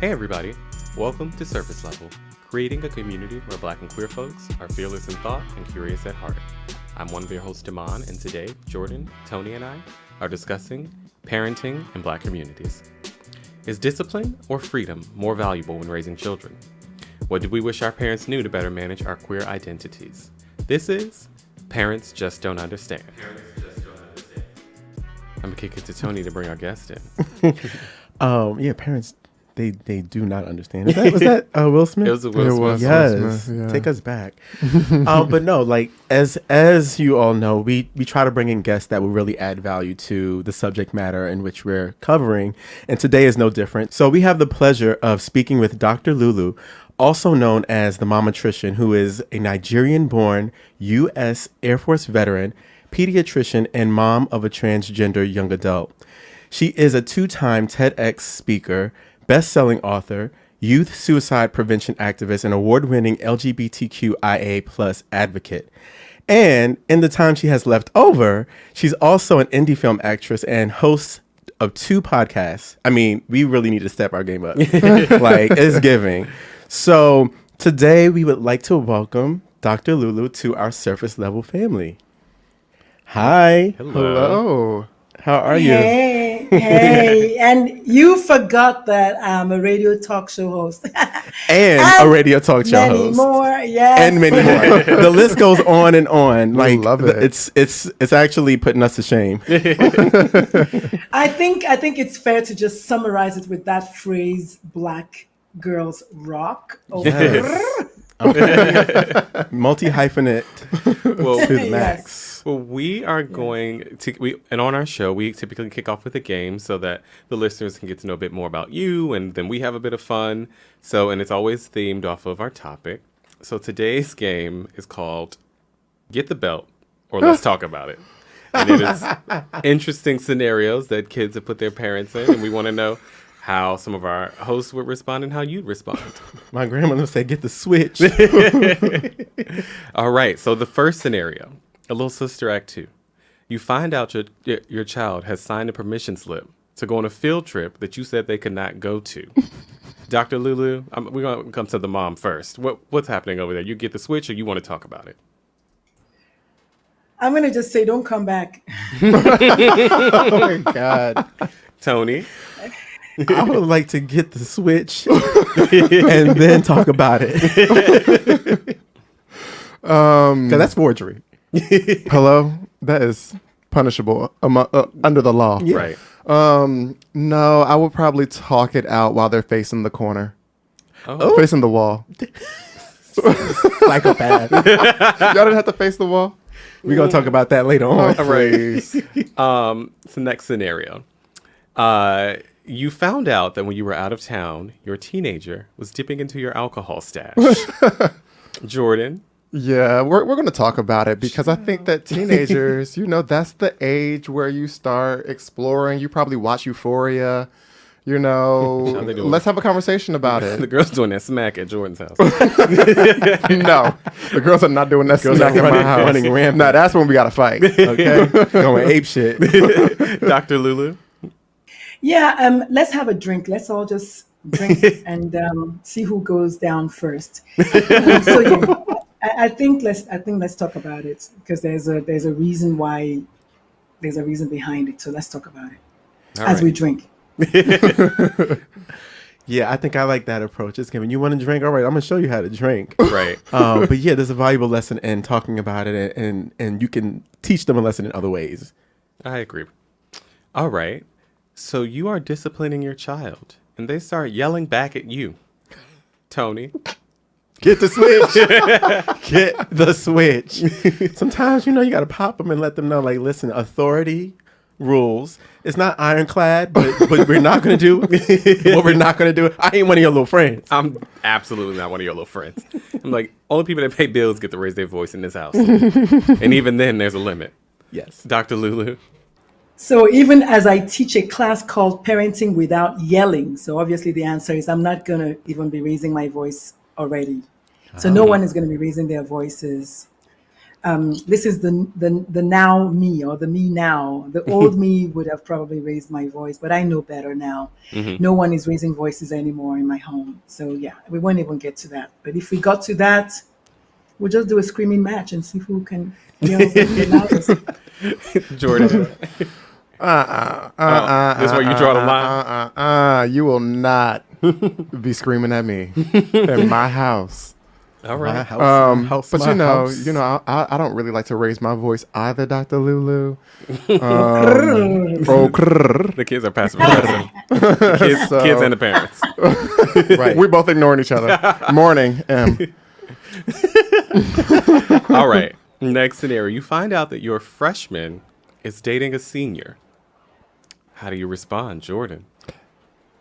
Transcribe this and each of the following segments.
Hey everybody, welcome to Surface Level, creating a community where Black and queer folks are fearless in thought and curious at heart. I'm one of your hosts, Damon, and today, Jordan, Tony, and I are discussing parenting in Black communities. Is discipline or freedom more valuable when raising children? What do we wish our parents knew to better manage our queer identities? This is Parents Just Don't Understand. I'm gonna kick it to Tony to bring our guest in. Parents, they do not understand. Was that Will Smith? It was Will Smith. Yes, Will Smith, yeah. Take us back. But no, like as you all know, we try to bring in guests that will really add value to the subject matter in which we're covering, and today is no different. So we have the pleasure of speaking with Dr. Lulu, also known as the Pediatrician, who is a Nigerian-born U.S. Air Force veteran, pediatrician, and mom of a transgender young adult. She is a two-time TEDx speaker, best-selling author, youth suicide prevention activist, and award-winning LGBTQIA+ advocate. And in the time she has left over, she's also an indie film actress and host of 2 podcasts. I mean, we really need to step our game up. Like, it's giving. So today we would like to welcome Dr. Lulu to our Surface Level family. Hi. Hello. How are you? Hey, and you forgot that I'm a radio talk show host. And a radio talk show many host. more, yes. And many more. The list goes on and on. We love it. It's actually putting us to shame. I think it's fair to just summarize it with that phrase, Black girls rock. Yes. Multi-hyphenate Well, to the max. Well, we are going to, and on our show, we typically kick off with a game so that the listeners can get to know a bit more about you, and then we have a bit of fun. And it's always themed off of our topic. So today's game is called Get the Belt, or Let's Talk About It. And it is interesting scenarios that kids have put their parents in, and we want to know how some of our hosts would respond and how you'd respond. My grandmother said, get the switch. All right, so the first scenario. A little sister act 2. You find out your child has signed a permission slip to go on a field trip that you said they could not go to. Dr. Lulu, we're going to come to the mom first. What's happening over there? You get the switch or you want to talk about it? I'm going to just say, don't come back. Oh my God. Tony? I would like to get the switch and then talk about it. Because that's forgery. Hello? That is punishable under the law. Yeah. Right. No, I would probably talk it out while they're facing the corner. Oh. Facing the wall. Psychopath. Y'all didn't have to face the wall? We're going to talk about that later on. Oh, please. So next scenario. You found out that when you were out of town, your teenager was dipping into your alcohol stash. Jordan? Yeah, we're going to talk about it because I think that teenagers, that's the age where you start exploring. You probably watch Euphoria, Let's have a conversation about The it. girl's doing that smack at Jordan's house. No, the girls are not doing that smack in my house. running rampant. No, that's when we got to fight. Okay? Going ape shit. Dr. Lulu? Yeah, let's have a drink. Let's all just drink and see who goes down first. I think let's talk about it because there's a reason why, there's a reason behind it. So let's talk about it we drink. Yeah, I think I like that approach. It's giving you want to drink. All right, I'm going to show you how to drink. Right. But yeah, there's a valuable lesson in talking about it, and you can teach them a lesson in other ways. I agree. All right. So you are disciplining your child, and they start yelling back at you. Tony? Get the switch. Get the switch. Sometimes, you got to pop them and let them know, like, listen, authority rules. It's not ironclad, but we're not going to do what we're not going to do. I ain't one of your little friends. I'm absolutely not one of your little friends. I'm like, only people that pay bills get to raise their voice in this house. And even then, there's a limit. Yes. Dr. Lulu? So even as I teach a class called Parenting Without Yelling, so obviously the answer is I'm not going to even be raising my voice already. So no one is going to be raising their voices. this is the now me, or the me now. The old me would have probably raised my voice, but I know better now. No one is raising voices anymore in my home. So yeah, we won't even get to that. But if we got to that, we'll just do a screaming match and see who can yell the loudest. Jordan. This is where you draw the line. You will not be screaming at me in my house. All right. My house, but my house. I don't really like to raise my voice either, Dr. Lulu. The kids are passive aggressive. Kids and the parents. Right. We're both ignoring each other. Morning. All right. Next scenario. You find out that your freshman is dating a senior. How do you respond, Jordan?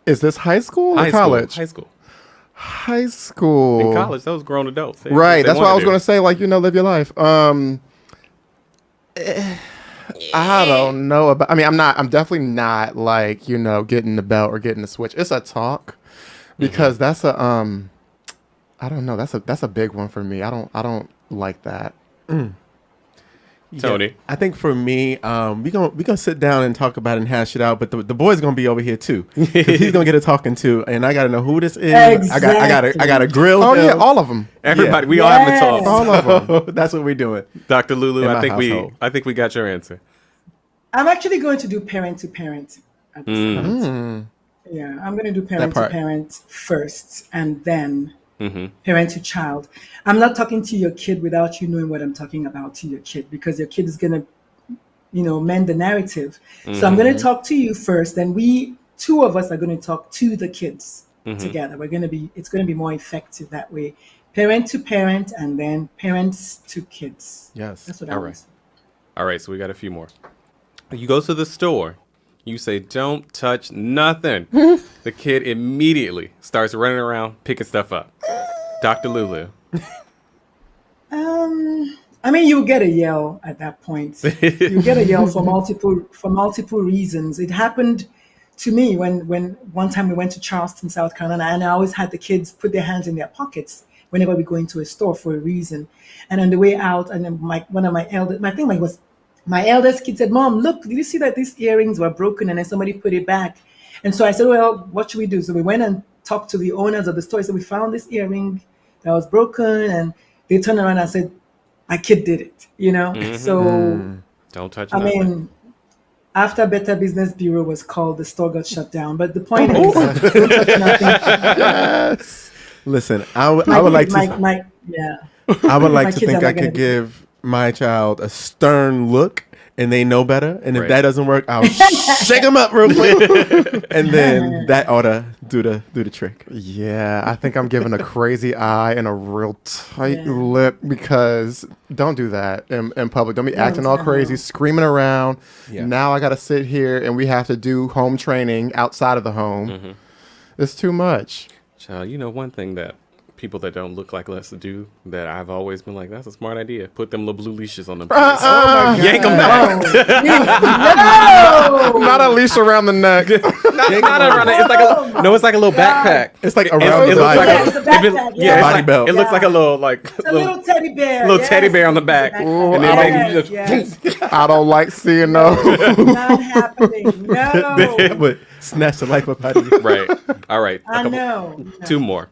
Is this high school or college? High school. High school. In college, those grown adults. Right. That's what I was going to say. Like, live your life. I don't know about. I mean, I'm definitely not like getting the belt or getting the switch. It's a talk because that's a I don't know. That's a big one for me. I don't like that. Tony. Yeah, I think for me, we gonna sit down and talk about it and hash it out. But the boy's gonna be over here too, 'cause he's gonna get a talking to, and I gotta know who this is. Exactly. I got a grill. Oh him. yeah, all of them. Everybody, Yeah. we all have to talk. All of them. That's what we're doing. Dr. Lulu, In I my think household. we got your answer. I'm actually going to do parent to parent at this point. Yeah, I'm going to do parent to part. parent first, and then parent to child. I'm not talking to your kid without you knowing what I'm talking about to your kid, because your kid is going to, mend the narrative. So I'm going to talk to you first, then two of us are going to talk to the kids together. It's going to be more effective that way. Parent to parent, and then parents to kids. Yes. That's what I All want. All right, so we got a few more. You go to the store. You say, "Don't touch nothing." The kid immediately starts running around, picking stuff up. Dr. Lulu. I mean, you get a yell at that point. You get a yell for multiple reasons. It happened to me when one time we went to Charleston, South Carolina, and I always had the kids put their hands in their pockets whenever we go into a store for a reason. And on the way out, and then my eldest kid said, "Mom, look, did you see that these earrings were broken?" And then somebody put it back. And so I said, "Well, what should we do?" So we went and talked to the owners of the store. So we found this earring that was broken, and they turned around and said, "My kid did it," So, Don't touch I nothing. mean, after Better Business Bureau was called, the store got shut down. But the point is, don't touch nothing. Yes. Listen, I would like to yeah. I would like My to kids think are I not gonna could do give my child a stern look, and they know better. And if Right. that doesn't work, I'll shake them up real quick, and then that ought to do the trick. Yeah, I think I'm giving a crazy eye and a real tight lip, because don't do that in public. Don't be acting all crazy, screaming around. Yeah. Now I got to sit here and we have to do home training outside of the home. It's too much. Child, one thing that people that don't look like us do that I've always been like, that's a smart idea. Put them little blue leashes on them. Yank them back. Not a leash around the neck. Not around it. It's like a little backpack. It's like around It the looks body. like It's a backpack, yeah. it's Body like- belt. It looks like a little It's a little teddy bear. little teddy bear on the back. Ooh, And then I maybe you Yes. I don't like seeing those. Not happening. No. It would snatch the life up out of you. Right. All right. I know. Two more.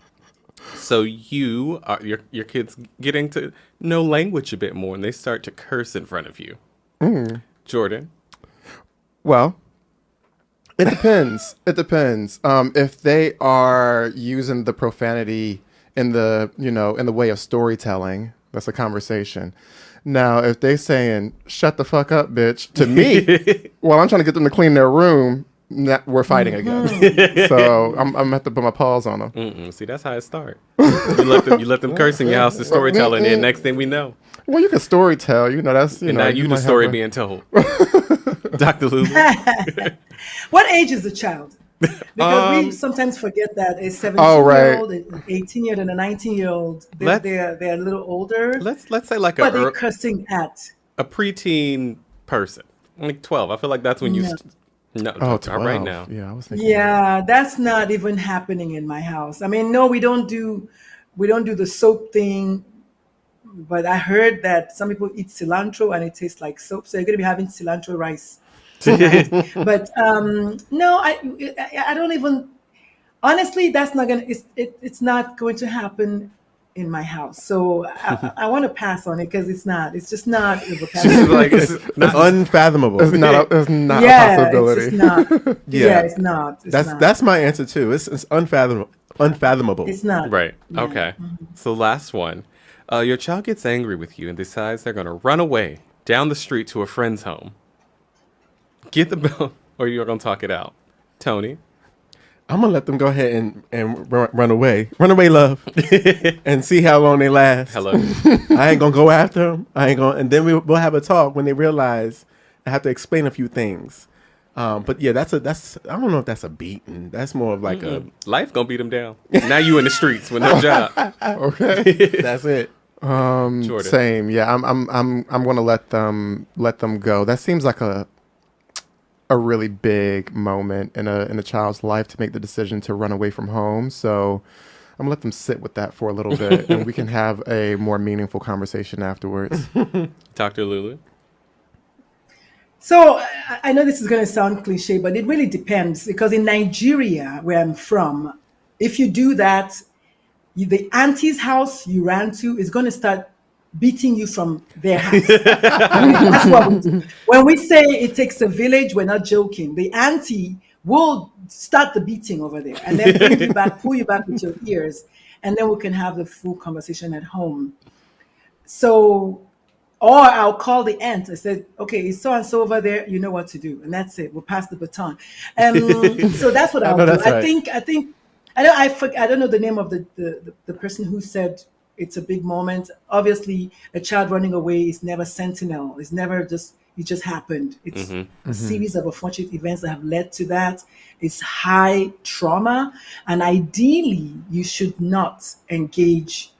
So your kids getting to know language a bit more, and they start to curse in front of you. Jordan. Well, it depends. It depends. If they are using the profanity in the way of storytelling, that's a conversation. Now, if they saying "shut the fuck up, bitch" to me, while I'm trying to get them to clean their room, we're fighting again. So I'm gonna have to put my paws on them. See, that's how it starts. You let them curse in your house, the storytelling, and next thing we know, Well, you can story tell. That's and now you the might story have a- being told. Dr. Lulu. What age is the child? Because we sometimes forget that a 17-year-old, Oh, right. an 18-year-old, and a 19-year-old, Let's- they're a little older. Let's say like What are they cursing at? a preteen person, like 12. I feel like that's when you. No. No, Oh, not 12. right now. Yeah, I was thinking. Yeah, that's not even happening in my house. I mean, no, we don't do the soap thing. but I heard that some people eat cilantro and it tastes like soap. So you're going to be having cilantro rice tonight. But no, I don't even. Honestly, that's not gonna. It's not going to happen in my house. So I want to pass on it because it's not. It's just not in the vocabulary. Like It's unfathomable. It's not a Yeah, possibility. it's just not. Yeah. Yeah, it's not. It's not. That's my answer too. It's unfathomable. It's not. Right. Yeah. Okay. So last one. Your child gets angry with you and decides they're going to run away down the street to a friend's home. Get the bell, or you're going to talk it out. Tony? I'm gonna let them go ahead and run away. Run away, love, and see how long they last. Hello. I ain't gonna go after them. I ain't gonna, and then we'll have a talk when they realize I have to explain a few things. But yeah, that's I don't know if that's a beating. That's more of like Life going to beat them down. Now you in the streets with no job. Okay. that's it. Jordan. Same. Yeah, I'm gonna let them go. That seems like a really big moment in a child's life to make the decision to run away from home. So I'm gonna let them sit with that for a little bit, and we can have a more meaningful conversation afterwards. Dr. Lulu? So I know this is going to sound cliche, but it really depends because in Nigeria, where I'm from, if you do that, the auntie's house you ran to is going to start beating you from their house. That's what we do. When we say it takes a village, we're not joking. The auntie will start the beating over there and then bring you back, pull you back with your ears, and then we can have the full conversation at home. So, or I'll call the aunt. I said, okay, it's so and so over there. You know what to do, and that's it. We'll pass the baton. So that's what I'll do. That's right. I think I don't know the name of the person who said it's a big moment. Obviously, a child running away is never sentinel. It's never just it just happened. It's a series of unfortunate events that have led to that. It's high trauma, and ideally, you should not engage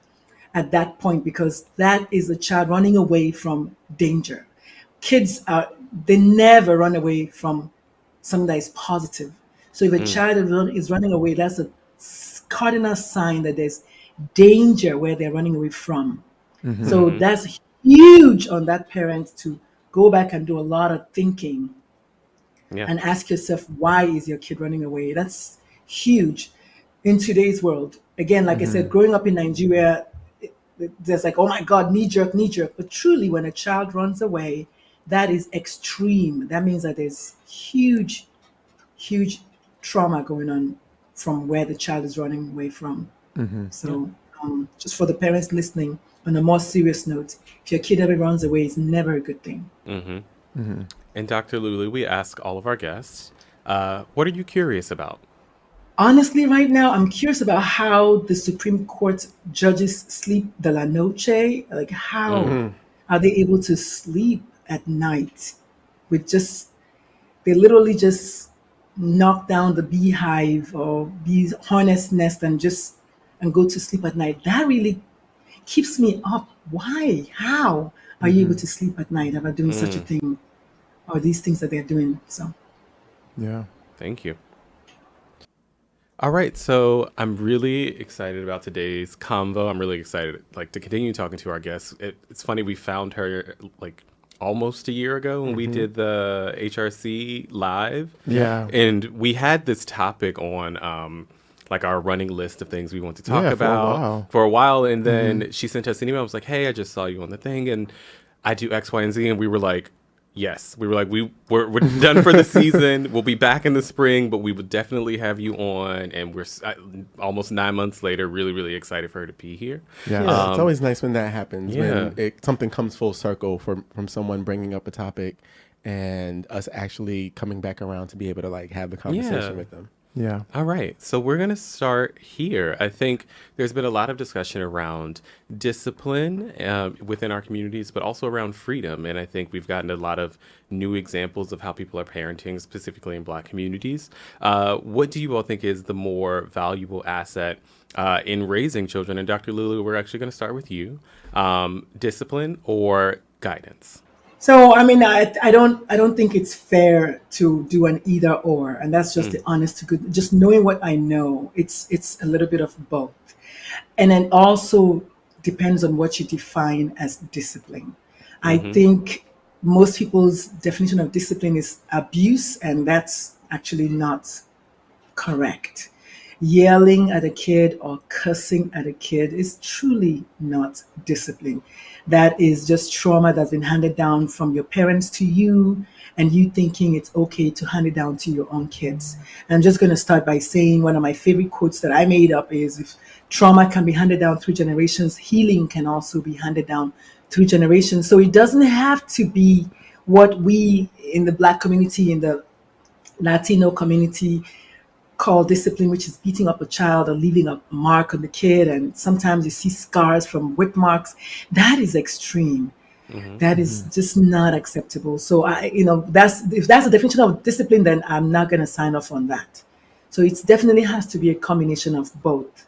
at that point because that is a child running away from danger. Kids they never run away from something that is positive. So if a child is running away, that's a cardinal sign that there's danger where they're running away from. So that's huge on that parent to go back and do a lot of thinking and ask yourself, why is your kid running away? That's huge in today's world. Again, like I said, growing up in Nigeria, there's like, oh my God, knee jerk. But truly, when a child runs away, that is extreme. That means that there's huge trauma going on from where the child is running away from. So just for the parents listening, on a more serious note, if your kid ever runs away, it's never a good thing. And Dr. Lulu, we ask all of our guests, what are you curious about? Honestly, right now, I'm curious about how the Supreme Court judges sleep de la noche. Like, how are they able to sleep at night with they literally just knock down the beehive or bees' hornet's nest and go to sleep at night. That really keeps me up. Why? How are you able to sleep at night about doing such a thing or these things that they're doing? So, Yeah. Thank you. All right, so I'm really excited about today's convo. I'm really excited, to continue talking to our guests. It's funny, we found her almost a year ago when we did the HRC live. Yeah. And we had this topic on our running list of things we want to talk about for a while. And then she sent us an email. I was like, hey, I just saw you on the thing and I do X, Y, and Z. And we were like, yes. We were like, we're done for the season. We'll be back in the spring, but we would definitely have you on. And we're almost 9 months later, really, really excited for her to be here. Yeah, it's always nice when that happens, when something comes full circle from someone bringing up a topic and us actually coming back around to be able to have the conversation with them. Yeah. All right. So we're going to start here. I think there's been a lot of discussion around discipline within our communities, but also around freedom. And I think we've gotten a lot of new examples of how people are parenting, specifically in Black communities. What do you all think is the more valuable asset in raising children? And Dr. Lulu, we're actually going to start with you. Discipline or guidance? So I mean, I don't think it's fair to do an either or, and that's just the honest to good. Just knowing what I know, it's a little bit of both, and then also depends on what you define as discipline. I think most people's definition of discipline is abuse, and that's actually not correct. Yelling at a kid or cursing at a kid is truly not discipline. That is just trauma that's been handed down from your parents to you, and you thinking it's okay to hand it down to your own kids. And I'm just going to start by saying one of my favorite quotes that I made up is, if trauma can be handed down through generations, healing can also be handed down through generations. So it doesn't have to be what we in the Black community, in the Latino community, call discipline, which is beating up a child or leaving a mark on the kid. And sometimes you see scars from whip marks. That is extreme. That is just not acceptable. So that's, if that's the definition of discipline, then I'm not going to sign off on that. So it definitely has to be a combination of both.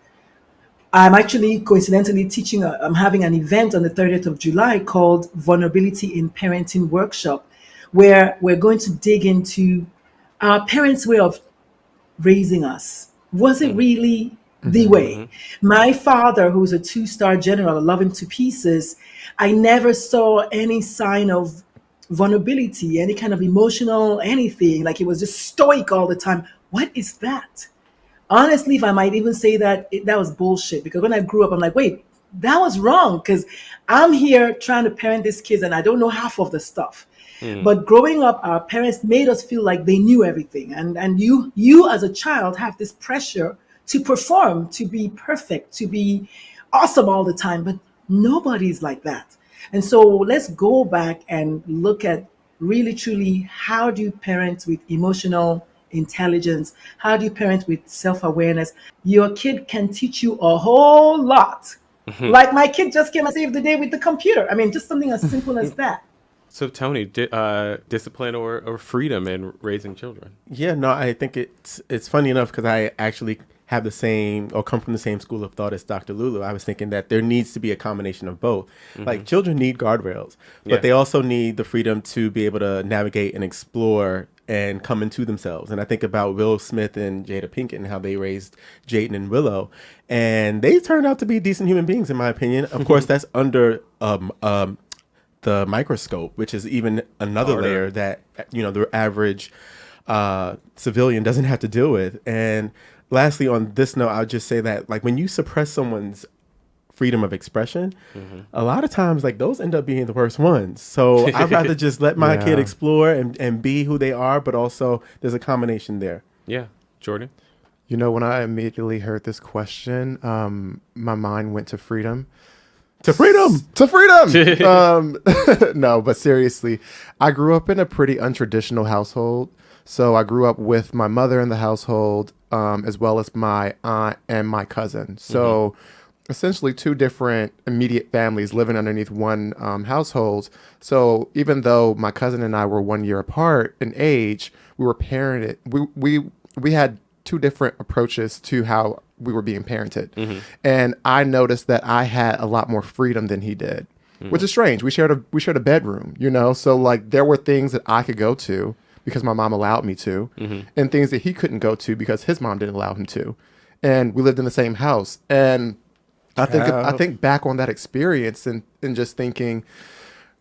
I'm actually coincidentally I'm having an event on the 30th of July called Vulnerability in Parenting Workshop, where we're going to dig into our parents' way of raising us. Was it really the way? My father, who's a 2-star general, I love him to pieces. I never saw any sign of vulnerability, any kind of emotional anything. Like, he was just stoic all the time. What is that? Honestly, if I might even say that, that was bullshit. Because when I grew up, I'm like, wait, that was wrong. Because I'm here trying to parent these kids and I don't know half of the stuff. But growing up, our parents made us feel like they knew everything. And you as a child have this pressure to perform, to be perfect, to be awesome all the time. But nobody's like that. And so let's go back and look at really, truly, how do you parent with emotional intelligence? How do you parent with self-awareness? Your kid can teach you a whole lot. Like my kid just came and saved the day with the computer. I mean, just something as simple as that. So, Tony, discipline or freedom in raising children? Yeah, no, I think it's funny enough because I actually have the same or come from the same school of thought as Dr. Lulu. I was thinking that there needs to be a combination of both. Like, children need guardrails, but they also need the freedom to be able to navigate and explore and come into themselves. And I think about Will Smith and Jada Pinkett and how they raised Jaden and Willow, and they turned out to be decent human beings, in my opinion. Of course, that's under the microscope, which is even another layer that the average civilian doesn't have to deal with. And lastly, on this note, I'll just say that, like, when you suppress someone's freedom of expression, a lot of times, like, those end up being the worst ones. So I'd rather just let my kid explore and be who they are, but also there's a combination there. Yeah. Jordan? When I immediately heard this question, my mind went to freedom. To freedom! To freedom! No, but seriously, I grew up in a pretty untraditional household. So I grew up with my mother in the household, as well as my aunt and my cousin. So essentially 2 different immediate families living underneath one household. So even though my cousin and I were 1 year apart in age, we were parented. We had 2 different approaches to how we were being parented. And I noticed that I had a lot more freedom than he did, which is strange. We shared a bedroom, so like there were things that I could go to because my mom allowed me to, and things that he couldn't go to because his mom didn't allow him to. And we lived in the same house. And I think back on that experience and just thinking,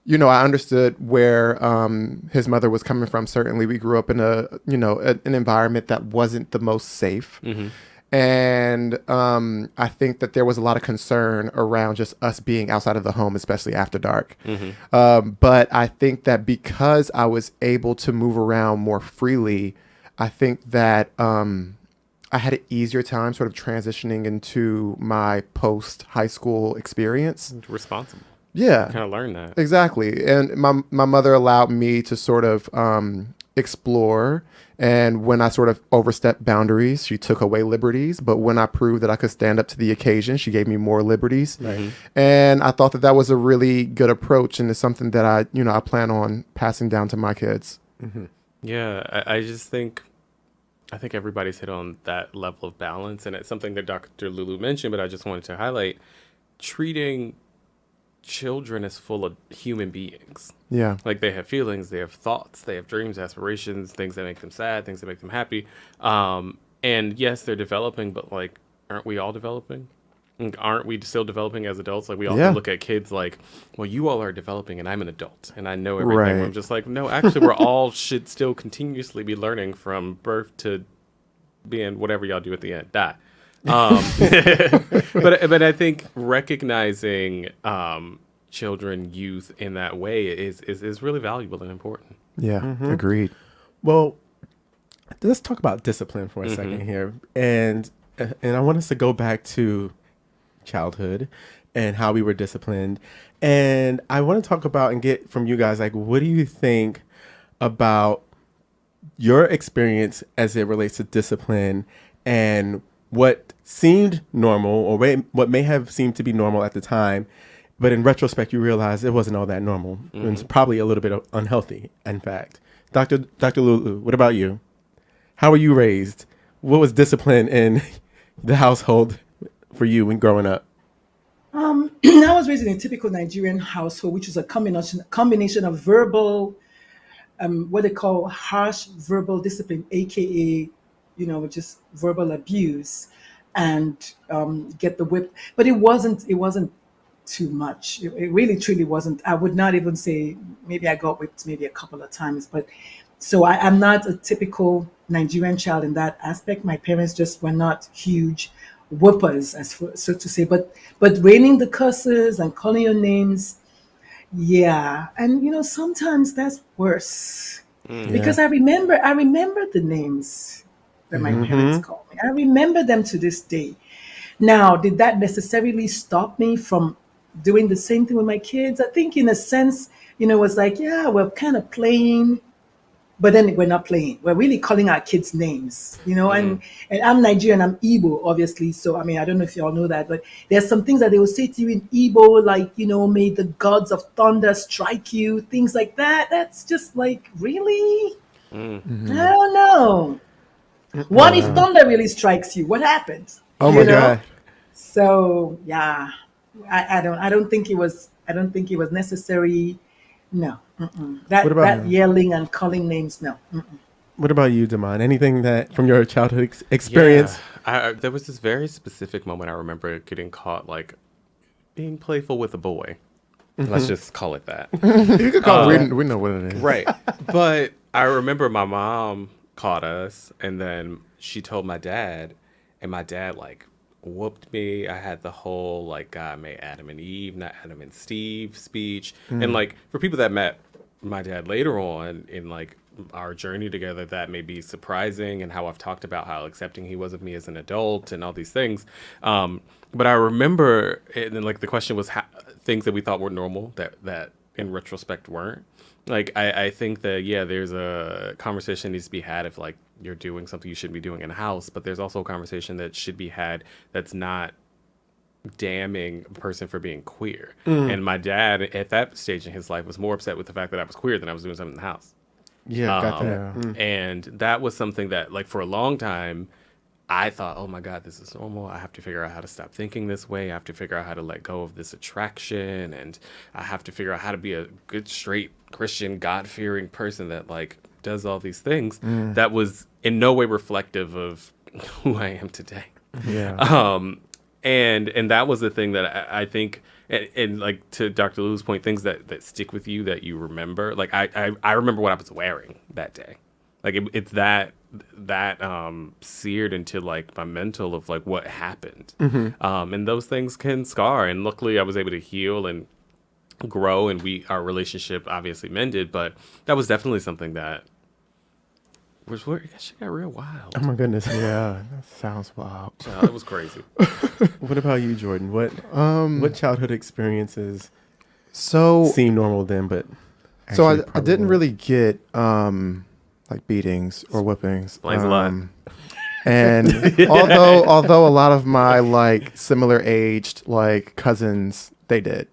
I understood where his mother was coming from. Certainly, we grew up in an environment that wasn't the most safe. And I think that there was a lot of concern around just us being outside of the home, especially after dark. But I think that because I was able to move around more freely, I think that I had an easier time sort of transitioning into my post-high school experience. Responsible. Yeah. Kind of learn that. Exactly. And my mother allowed me to sort of explore. And when I sort of overstepped boundaries, she took away liberties. But when I proved that I could stand up to the occasion, she gave me more liberties. And I thought that was a really good approach. And it's something that I plan on passing down to my kids. Yeah. I just think everybody's hit on that level of balance. And it's something that Dr. Lulu mentioned, but I just wanted to highlight treating children as full of human beings. Yeah. Like, they have feelings, they have thoughts, they have dreams, aspirations, things that make them sad, things that make them happy. And yes, they're developing, but like, aren't we all developing? aren't we still developing as adults? Like we often look at kids like, well, you all are developing and I'm an adult and I know everything. Right. I'm just like, no, actually we're all should still continuously be learning from birth to being whatever y'all do at the end, die. But I think recognizing children, youth in that way is really valuable and important. Yeah, agreed. Well, let's talk about discipline for a second here. And I want us to go back to childhood and how we were disciplined. And I want to talk about and get from you guys, like, what do you think about your experience as it relates to discipline and what seemed normal or what may have seemed to be normal at the time, but in retrospect, you realize it wasn't all that normal. It's probably a little bit unhealthy, in fact. Dr. Lulu, what about you? How were you raised? What was discipline in the household for you when growing up? I was raised in a typical Nigerian household, which is a combination of verbal, what they call harsh verbal discipline, aka, just verbal abuse, and get the whip. But it wasn't too much. It really truly wasn't. I would not even say maybe I got whipped maybe a couple of times, but so I'm not a typical Nigerian child in that aspect. My parents just were not huge whoopers, so to say, but raining the curses and calling your names, yeah. And sometimes that's worse because I remember the names that my parents called me. I remember them to this day. Now, did that necessarily stop me from doing the same thing with my kids? I think in a sense, it's like, yeah, we're kind of playing, but then we're not playing. We're really calling our kids names, and I'm Nigerian, I'm Igbo, obviously. So, I mean, I don't know if you all know that, but there's some things that they will say to you in Igbo, like, may the gods of thunder strike you, things like that. That's just like, really? I don't know. What if thunder really strikes you? What happens? Oh my God. So yeah, I don't think it was necessary. No, that yelling and calling names. No. What about you, Damon? Anything that from your childhood experience? Yeah, there was this very specific moment I remember getting caught, like being playful with a boy. Let's just call it that. You could call it. We know what it is, right? But I remember my mom caught us, and then she told my dad, and my dad like whooped me. I had the whole like God made Adam and Eve, not Adam and Steve speech. And like for people that met my dad later on in like our journey together, that may be surprising, and how I've talked about how accepting he was of me as an adult and all these things. But I remember, and then like the question was things that we thought were normal that in retrospect weren't. Like, I think that, yeah, there's a conversation needs to be had if, like, you're doing something you shouldn't be doing in a house, but there's also a conversation that should be had that's not damning a person for being queer. And my dad, at that stage in his life, was more upset with the fact that I was queer than I was doing something in the house. Yeah, got that. And that was something that, like, for a long time, I thought, oh my God, this is normal. I have to figure out how to stop thinking this way. I have to figure out how to let go of this attraction. And I have to figure out how to be a good, straight Christian, God-fearing person that like does all these things. That was in no way reflective of who I am today. Yeah. And that was the thing that I think, and like to Dr. Lulu's point, things that stick with you that you remember. Like I remember what I was wearing that day. Like it's that seared into like my mental of like what happened. And those things can scar. And luckily I was able to heal and grow, and our relationship obviously mended, but that was definitely something that was where she got real wild. Oh my goodness. Yeah, that sounds wild. It was crazy. What about you, Jordan? What childhood experiences so seem normal then, but so I didn't really get like beatings or whippings. Explains a lot. And although a lot of my like similar aged like cousins, they did.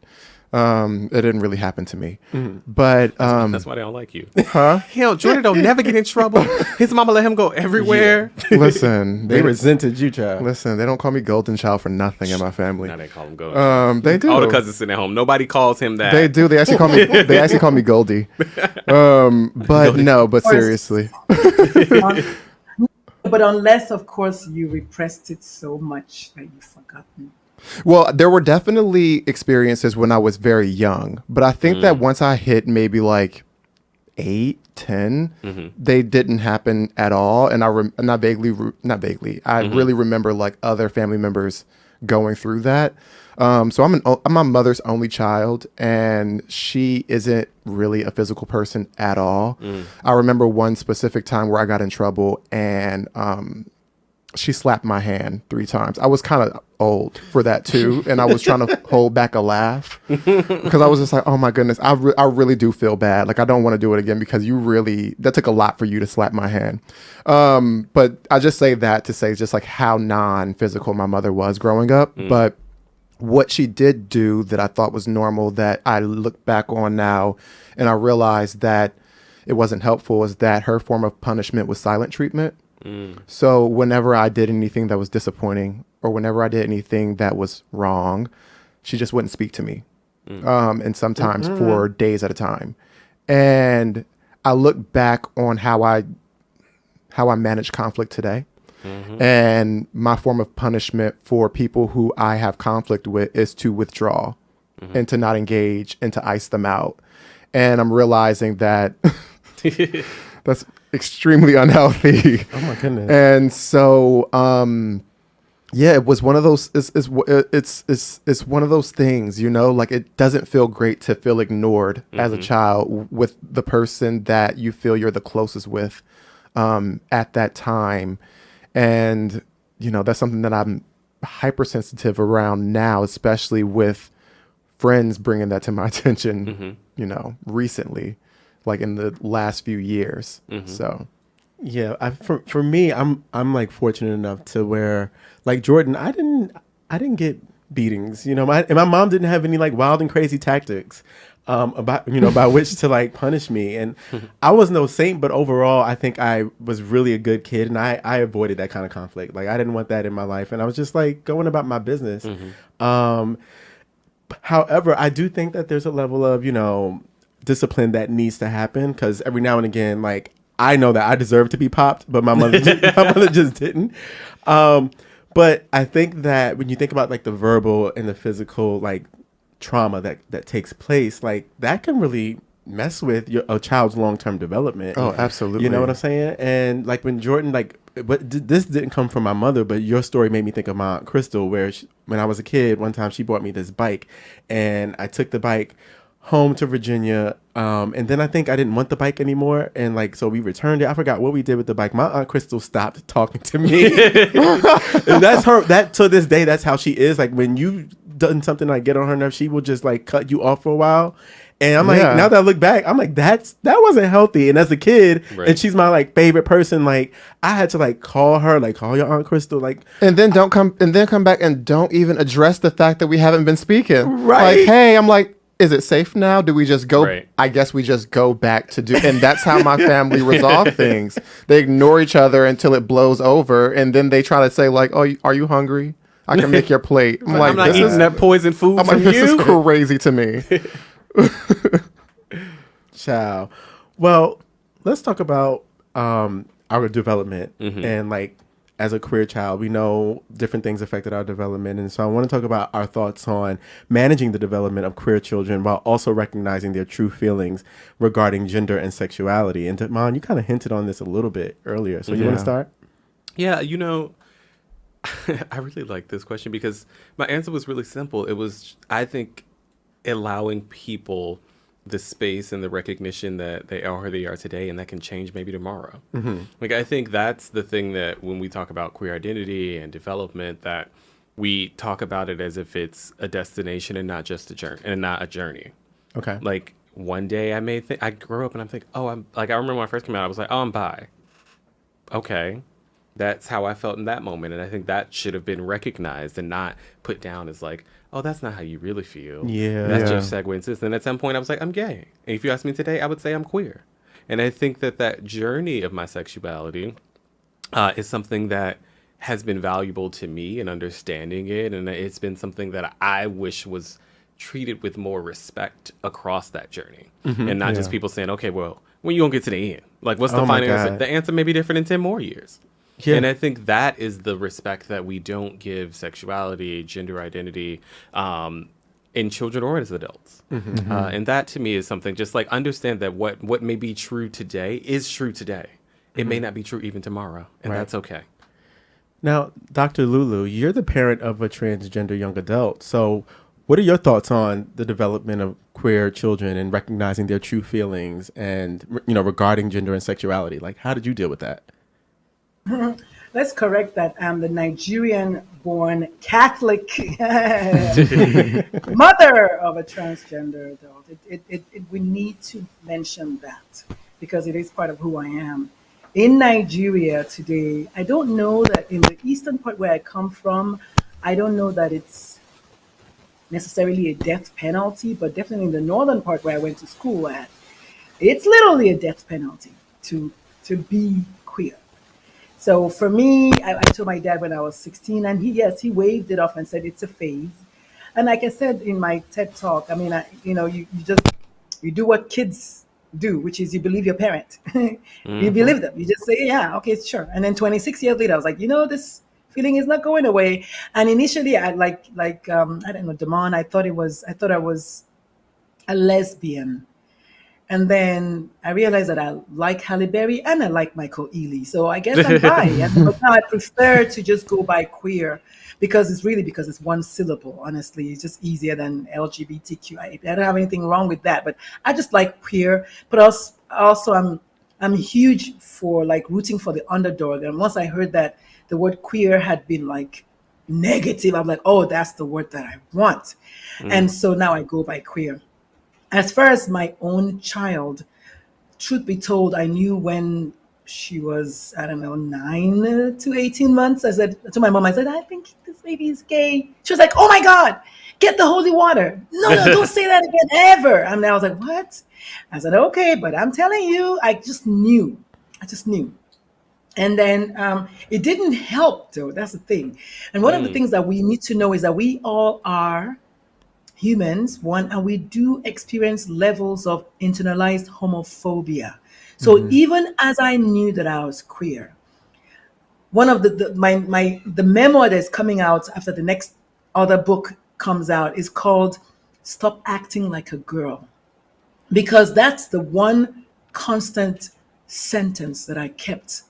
It didn't really happen to me, but that's why they don't like you. Huh? Hell, Jordan don't never get in trouble. His mama let him go everywhere. Yeah. Listen, they resented you, child. Listen, they don't call me golden child for nothing in my family. Now they call him golden. They do. All the cousins sitting at home. Nobody calls him that. They do. They actually call me. They actually call me Goldie. But no. But seriously. But unless, of course, you repressed it so much that you've forgotten. Well, there were definitely experiences when I was very young, but I think that once I hit maybe like 8, 10, they didn't happen at all. And I really remember like other family members going through that. So I'm my mother's only child, and she isn't really a physical person at all. I remember one specific time where I got in trouble, and she slapped my hand 3 times. I was kind of old for that too, and I was trying to hold back a laugh because I was just like, oh my goodness, I really do feel bad. Like I don't want to do it again because that took a lot for you to slap my hand. But I just say that to say just like how non-physical my mother was growing up. But what she did do that I thought was normal that I look back on now and I realized that it wasn't helpful is that her form of punishment was silent treatment. So whenever I did anything that was disappointing or whenever I did anything that was wrong, she just wouldn't speak to me. And sometimes for days at a time. And I look back on how I manage conflict today. And my form of punishment for people who I have conflict with is to withdraw and to not engage and to ice them out. And I'm realizing that that's extremely unhealthy. Oh my goodness. And so, yeah, it was one of those, it's one of those things, you know, like it doesn't feel great to feel ignored as a child with the person that you feel you're the closest with, at that time. And, you know, that's something that I'm hypersensitive around now, especially with friends bringing that to my attention, you know, recently, like in the last few years. So, yeah, for me, I'm like fortunate enough to where like Jordan, I didn't get beatings, you know, and my mom didn't have any like wild and crazy tactics about, you know, by which to like punish me. And I was no saint, but overall, I think I was really a good kid, and I avoided that kind of conflict. Like I didn't want that in my life, and I was just like going about my business. However, I do think that there's a level of, you know, discipline that needs to happen, because every now and again, like I know that I deserve to be popped, but my mother just didn't. But I think that when you think about like the verbal and the physical like trauma that takes place, like that can really mess with a child's long-term development. oh, absolutely. You know what I'm saying? And like when Jordan, like, this didn't come from my mother, but your story made me think of my Aunt Crystal, where when I was a kid, one time she bought me this bike, and I took the bike home to Virginia, and then I think I didn't want the bike anymore, and like so we returned it. I forgot what we did with the bike. My Aunt Crystal stopped talking to me, and that's her. That to this day, that's how she is. Like when you done something like get on her nerves, she will just like cut you off for a while. And I'm like, now that I look back, I'm like, that wasn't healthy. And as a kid, and she's my like favorite person, like I had to like call her, like call your Aunt Crystal, like, and then come back and don't even address the fact that we haven't been speaking. Right. Like, hey, I'm like, is it safe now? Do we just go? Right. I guess we just go back to do, and that's how my family resolve things. They ignore each other until it blows over, and then they try to say like, oh, are you hungry? I can make your plate. I'm like, I'm not eating that poison food. I'm like, this is crazy to me. Ciao. Well, let's talk about our development. And like as a queer child, we know different things affected our development, and so I want to talk about our thoughts on managing the development of queer children while also recognizing their true feelings regarding gender and sexuality. And Damon, you kind of hinted on this a little bit earlier, so you want to start? Yeah, you know, I really like this question because my answer was really simple. It was, I think, allowing people the space and the recognition that they are who they are today, and that can change maybe tomorrow. Like, I think that's the thing that when we talk about queer identity and development, that we talk about it as if it's a destination and not just a journey, and not a journey. Okay. Like one day I may think, I grew up and I'm thinking, oh, I'm like, I remember when I first came out, I was like, oh, I'm bi. Okay. That's how I felt in that moment. And I think that should have been recognized and not put down as like, oh, that's not how you really feel. Yeah. That's just segue into this. And at some point I was like, I'm gay. And if you ask me today, I would say I'm queer. And I think that journey of my sexuality is something that has been valuable to me in understanding it. And it's been something that I wish was treated with more respect across that journey. And not just people saying, okay, well, when you gonna get to the end? Like, what's the final answer? The answer may be different in 10 more years. Yeah. And I think that is the respect that we don't give sexuality, gender identity, in children or as adults. And that to me is something, just like, understand that what may be true today is true today. It may not be true even tomorrow, and Right. that's okay. Now, Dr. Lulu, you're the parent of a transgender young adult. So what are your thoughts on the development of queer children and recognizing their true feelings and, regarding gender and sexuality? Like, how did you deal with that? Let's correct that. I'm the Nigerian-born Catholic mother of a transgender adult. We need to mention that because it is part of who I am. In Nigeria today, I don't know that in the eastern part where I come from, I don't know that it's necessarily a death penalty, but definitely in the northern part where I went to school at, it's literally a death penalty to be queer. So for me, I told my dad when I was 16, and he waved it off and said it's a phase. And like I said in my TED talk, I mean, you do what kids do, which is you believe your parent. You believe them. You just say, yeah, okay, sure. And then 26 years later, I was like, this feeling is not going away. And initially, I I don't know, Damon. I thought I was a lesbian. And then I realized that I like Halle Berry and I like Michael Ealy. So I guess I'm bi. But now I prefer to just go by queer because it's one syllable. Honestly, it's just easier than LGBTQ. I don't have anything wrong with that, but I just like queer. But also I'm huge for like rooting for the underdog. And once I heard that the word queer had been like negative, I'm like, oh, that's the word that I want. And so now I go by queer. As far as my own child, truth be told, I knew when she was, I don't know, 9 to 18 months. I said to my mom, I think this baby is gay. She was like, oh my God, get the holy water. No, don't say that again ever. And I was like, what? I said, okay, but I'm telling you, I just knew. And then it didn't help, though. That's the thing. And one of the things that we need to know is that we all are humans, and we do experience levels of internalized homophobia. So even as I knew that I was queer, one of the memoir that's coming out after the next other book comes out is called "Stop Acting Like a Girl," because that's the one constant sentence that I kept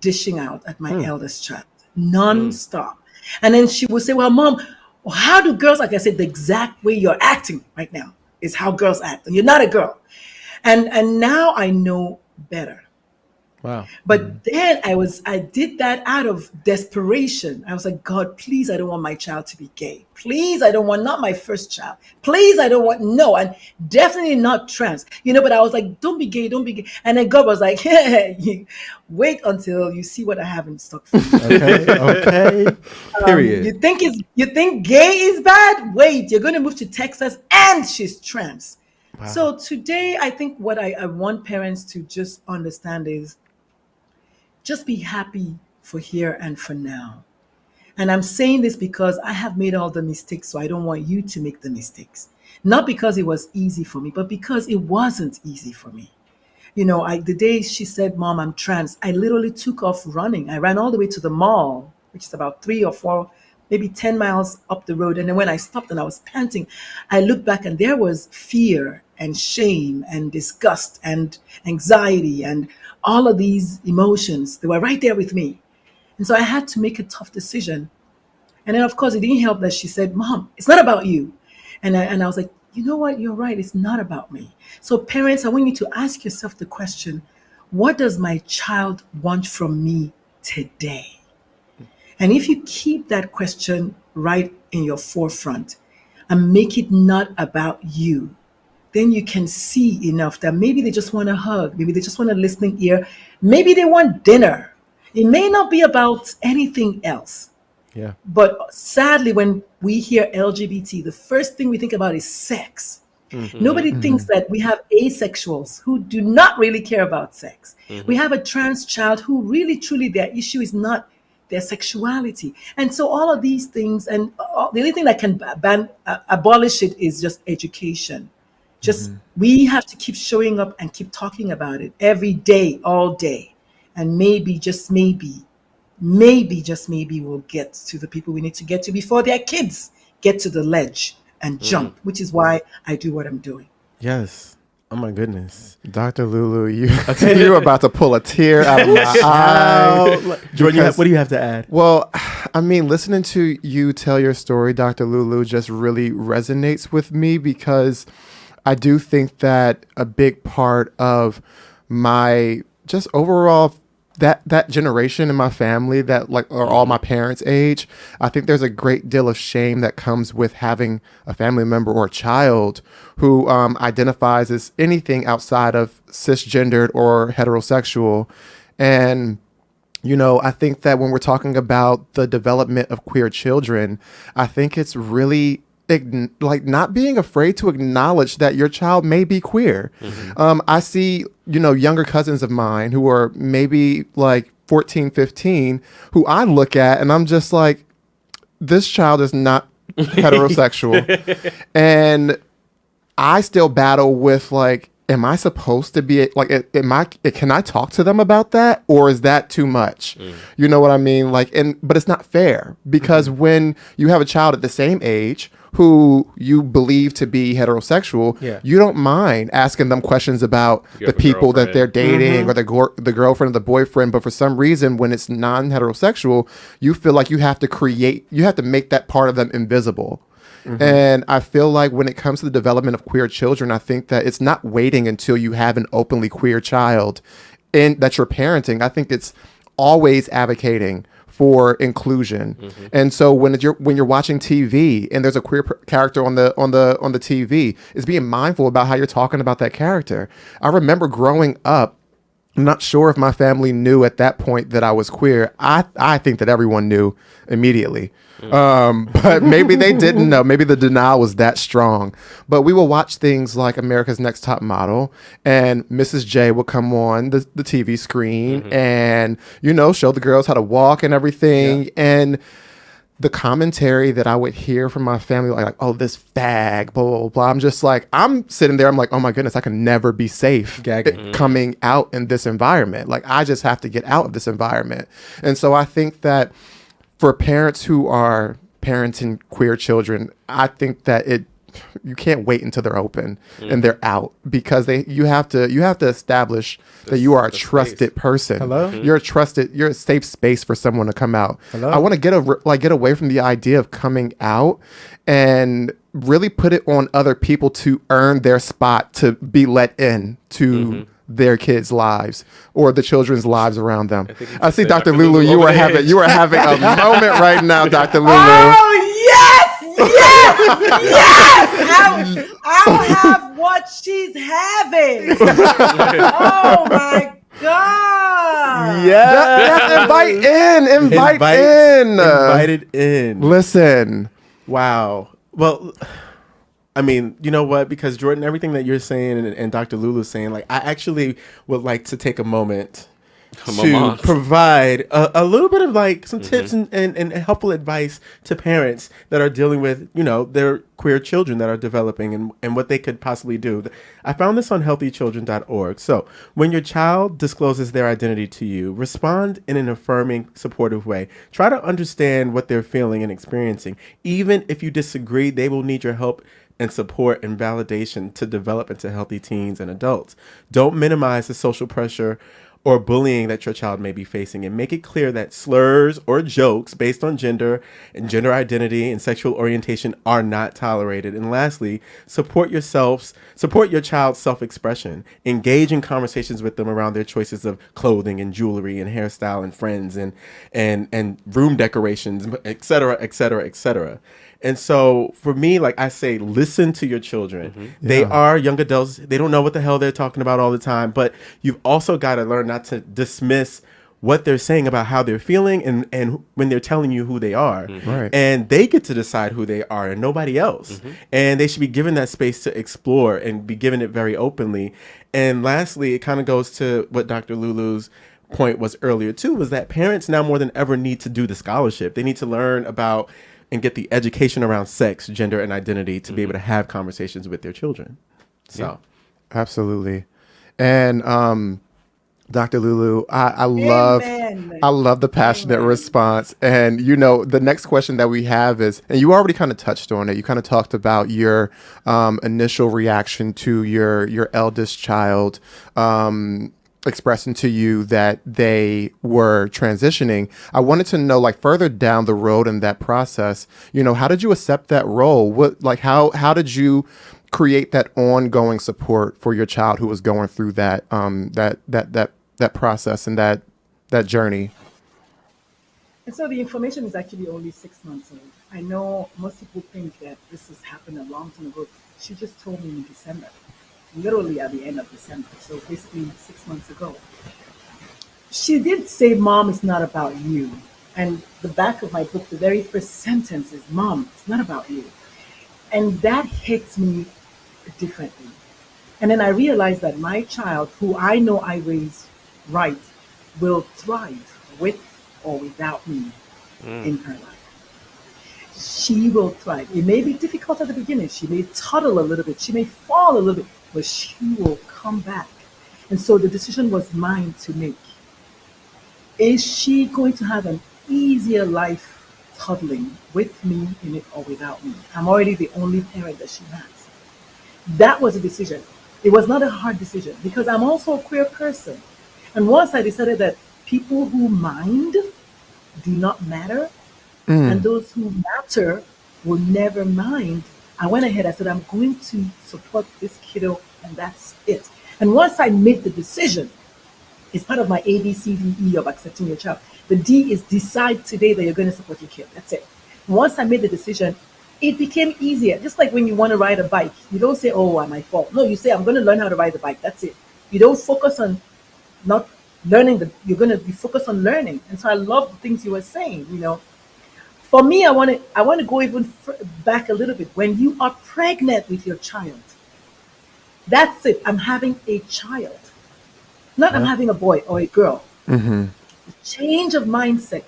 dishing out at my eldest child, non-stop. And then she would say, well, Mom, how do girls act? I said, the exact way you're acting right now is how girls act. And you're not a girl. And now I know better. Wow. But then I did that out of desperation. I was like, God, please, I don't want my child to be gay. Please, I don't want, not my first child. Please, I don't want, no, and definitely not trans. But I was like, don't be gay, don't be gay. And then God was like, wait until you see what I have in stock for you. Okay. Period. You think gay is bad? Wait, you're going to move to Texas and she's trans. Wow. So today, I think what I want parents to just understand is just be happy for here and for now. And I'm saying this because I have made all the mistakes, so I don't want you to make the mistakes. Not because it was easy for me, but because it wasn't easy for me. The day she said, Mom, I'm trans, I literally took off running. I ran all the way to the mall, which is about 3 or 4, maybe 10 miles up the road. And then when I stopped and I was panting, I looked back and there was fear and shame and disgust and anxiety and all of these emotions. They were right there with me. And so I had to make a tough decision. And then, of course, it didn't help that she said, Mom, it's not about you. And I was like, you know what? You're right. It's not about me. So parents, I want you to ask yourself the question, what does my child want from me today? And if you keep that question right in your forefront and make it not about you, then you can see enough that maybe they just want a hug. Maybe they just want a listening ear. Maybe they want dinner. It may not be about anything else. Yeah. But sadly, when we hear LGBT, the first thing we think about is sex. Nobody thinks that we have asexuals who do not really care about sex. We have a trans child who really, truly, their issue is not their sexuality. And so all of these things, and the only thing that can abolish it is just education. Just we have to keep showing up and keep talking about it every day, all day. And maybe, just maybe, maybe, just maybe, we'll get to the people we need to get to before their kids get to the ledge and jump, which is why I do what I'm doing. Yes. Oh my goodness. Dr. Lulu, you're about to pull a tear out of my eye. Jordan, what do you have to add? Well, I mean, listening to you tell your story, Dr. Lulu, just really resonates with me, because I do think that a big part of my just overall that generation in my family that like are all my parents' age, I think there's a great deal of shame that comes with having a family member or a child who identifies as anything outside of cisgendered or heterosexual. And I think that when we're talking about the development of queer children, I think it's really like not being afraid to acknowledge that your child may be queer. I see, younger cousins of mine who are maybe like 14, 15, who I look at and I'm just like, this child is not heterosexual. And I still battle with like, am I supposed to be like, can I talk to them about that? Or is that too much? You know what I mean? Like, but it's not fair, because when you have a child at the same age who you believe to be heterosexual, you don't mind asking them questions about the people that they're dating or the girlfriend or the boyfriend. But for some reason, when it's non-heterosexual, you feel like you have to make that part of them invisible. And I feel like when it comes to the development of queer children, I think that it's not waiting until you have an openly queer child and that you're parenting. I think it's always advocating for inclusion. And so when you're watching TV and there's a queer character on the TV, is being mindful about how you're talking about that character. I remember growing up, I'm not sure if my family knew at that point that I was queer. I think that everyone knew immediately. But maybe they didn't know. Maybe the denial was that strong. But we will watch things like America's Next Top Model, and Mrs. J will come on the TV screen and, show the girls how to walk and everything. And the commentary that I would hear from my family, like, oh, this fag, blah, blah, blah. I'm just like, I'm sitting there, I'm like, oh my goodness, I can never be safe coming out in this environment. Like, I just have to get out of this environment. And so I think that for parents who are parenting queer children, I think that you can't wait until they're open and they're out, because you have to establish that you are a trusted person. Hello? You're a safe space for someone to come out. Hello? I want to get away from the idea of coming out and really put it on other people to earn their spot to be let in to their kids' lives or the children's lives around them. I see Dr. Lulu, you are having a moment right now, Dr. Lulu. Oh, yes! I'll have what she's having. Oh my God. Yes, Invited in. Listen. Wow. Well, I mean, you know what? Because Jordan, everything that you're saying and Dr. Lulu's saying, like, I actually would like to take a moment to provide a little bit of like some tips and helpful advice to parents that are dealing with, their queer children that are developing and what they could possibly do. I found this on healthychildren.org. So when your child discloses their identity to you, respond in an affirming, supportive way. Try to understand what they're feeling and experiencing. Even if you disagree, they will need your help and support and validation to develop into healthy teens and adults. Don't minimize the social pressure or bullying that your child may be facing, and make it clear that slurs or jokes based on gender and gender identity and sexual orientation are not tolerated. And lastly, support your child's self-expression. Engage in conversations with them around their choices of clothing and jewelry and hairstyle and friends and room decorations, et cetera, et cetera, et cetera. And so for me, like I say, listen to your children. They are young adults. They don't know what the hell they're talking about all the time. But you've also got to learn not to dismiss what they're saying about how they're feeling and when they're telling you who they are. Right. And they get to decide who they are and nobody else. And they should be given that space to explore and be given it very openly. And lastly, it kind of goes to what Dr. Lulu's point was earlier too, was that parents now more than ever need to do the scholarship. They need to learn about and get the education around sex, gender, and identity to be able to have conversations with their children. So, absolutely. And Dr. Lulu, Amen. I love the passionate Amen. response. And the next question that we have is, and you already kind of touched on it. You kind of talked about your initial reaction to your eldest child expressing to you that they were transitioning. I wanted to know, like, further down the road in that process, how did you accept that role? How did you create that ongoing support for your child who was going through that process and that journey? And so the information is actually only 6 months old. I know most people think that this has happened a long time ago. She just told me in December, literally at the end of December. So basically 6 months ago. She did say, Mom, it's not about you. And the back of my book, the very first sentence is, Mom, it's not about you. And that hits me differently. And then I realized that my child, who I know I raised right, will thrive with or without me in her life. She will thrive. It may be difficult at the beginning. She may toddle a little bit. She may fall a little bit, but she will come back. And so the decision was mine to make. Is she going to have an easier life toddling with me in it or without me? I'm already the only parent that she has. That was a decision. It was not a hard decision because I'm also a queer person. And once I decided that people who mind do not matter and those who matter will never mind, I went ahead. I said, I'm going to support this kiddo, and that's it. And once I made the decision, it's part of my A, B, C, D, E of accepting your child. The D is decide today that you're going to support your kid. That's it. Once I made the decision, it became easier. Just like when you want to ride a bike, you don't say, oh, my fault. No, you say, I'm going to learn how to ride the bike. That's it. You don't focus on not learning, you're going to be focused on learning. And so I love the things you were saying. For me, I want to go even back a little bit. When you are pregnant with your child, that's it. I'm having a child. Not I'm having a boy or a girl. Change of mindset.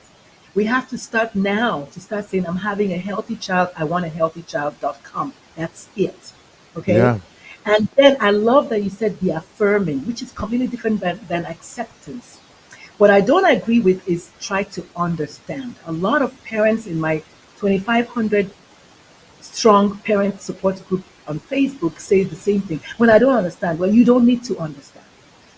We have to start now to start saying, I'm having a healthy child. I want a healthy child.com. That's it. Okay. Yeah. And then I love that you said the affirming, which is completely different than acceptance. What I don't agree with is try to understand. A lot of parents in my 2,500 strong parent support group on Facebook say the same thing. When I don't understand, well, you don't need to understand.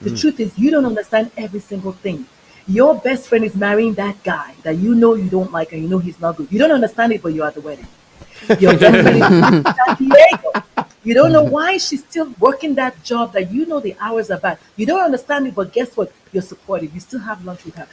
The truth is, you don't understand every single thing. Your best friend is marrying that guy that you know you don't like and you know he's not good. You don't understand it, but you're at the wedding. Your best friend is in San Diego. You don't know why she's still working that job that you know the hours are bad. You don't understand it, but guess what? You're supportive. You still have lunch with her.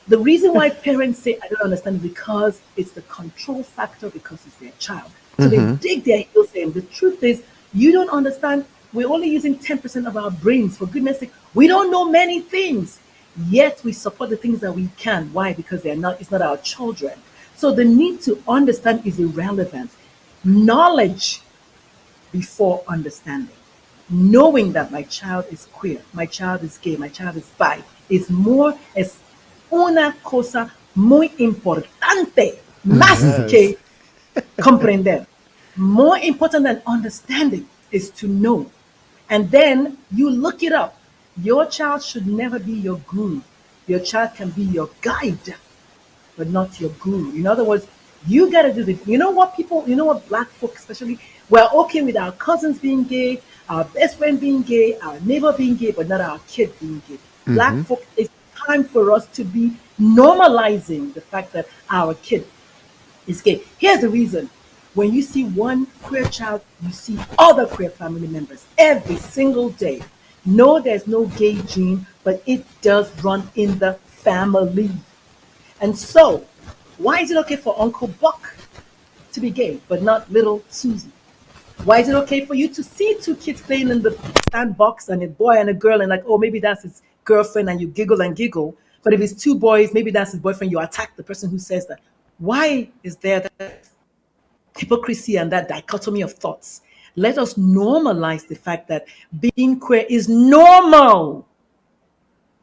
The reason why parents say, I don't understand, is because it's the control factor because it's their child. So they dig their heels in. The truth is, you don't understand. We're only using 10% of our brains. For goodness sake, we don't know many things. Yet we support the things that we can. Why? Because it's not our children. So the need to understand is irrelevant. Knowledge before understanding. Knowing that my child is queer, my child is gay, my child is bi, es una cosa muy importante, más que comprender. More important than understanding is to know. And then you look it up. Your child should never be your guru. Your child can be your guide, but not your guru. In other words, you got to do the, you know what black folk especially, we're okay with our cousins being gay, our best friend being gay, our neighbor being gay, but not our kid being gay. Black folk, it's time for us to be normalizing the fact that our kid is gay. Here's the reason. When you see one queer child, you see other queer family members every single day. No, there's no gay gene, but it does run in the family. And so, why is it okay for Uncle Buck to be gay, but not little Susie? Why is it okay for you to see two kids playing in the sandbox and a boy and a girl and like, oh, maybe that's his girlfriend and you giggle and giggle. But if it's two boys, maybe that's his boyfriend, you attack the person who says that. Why is there that hypocrisy and that dichotomy of thoughts? Let us normalize the fact that being queer is normal.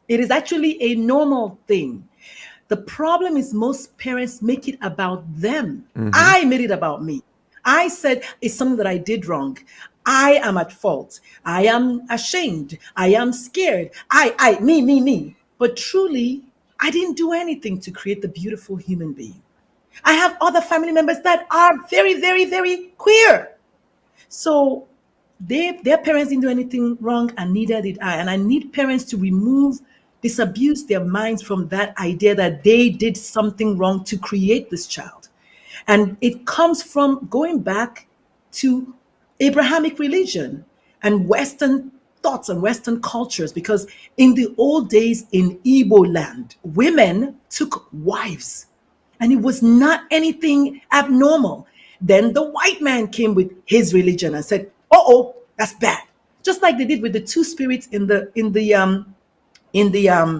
It is actually a normal thing. The problem is most parents make it about them. I made it about me. I said it's something that I did wrong. I am at fault. I am ashamed. I am scared. Me. But truly, I didn't do anything to create the beautiful human being. I have other family members that are very, very, very queer. So their parents didn't do anything wrong, and neither did I. And I need parents to disabuse their minds from that idea that they did something wrong to create this child. And it comes from going back to Abrahamic religion and Western thoughts and Western cultures, because in the old days in Igbo land, women took wives and it was not anything abnormal. Then the white man came with his religion and said, "Oh, that's bad." Just like they did with the two spirits in the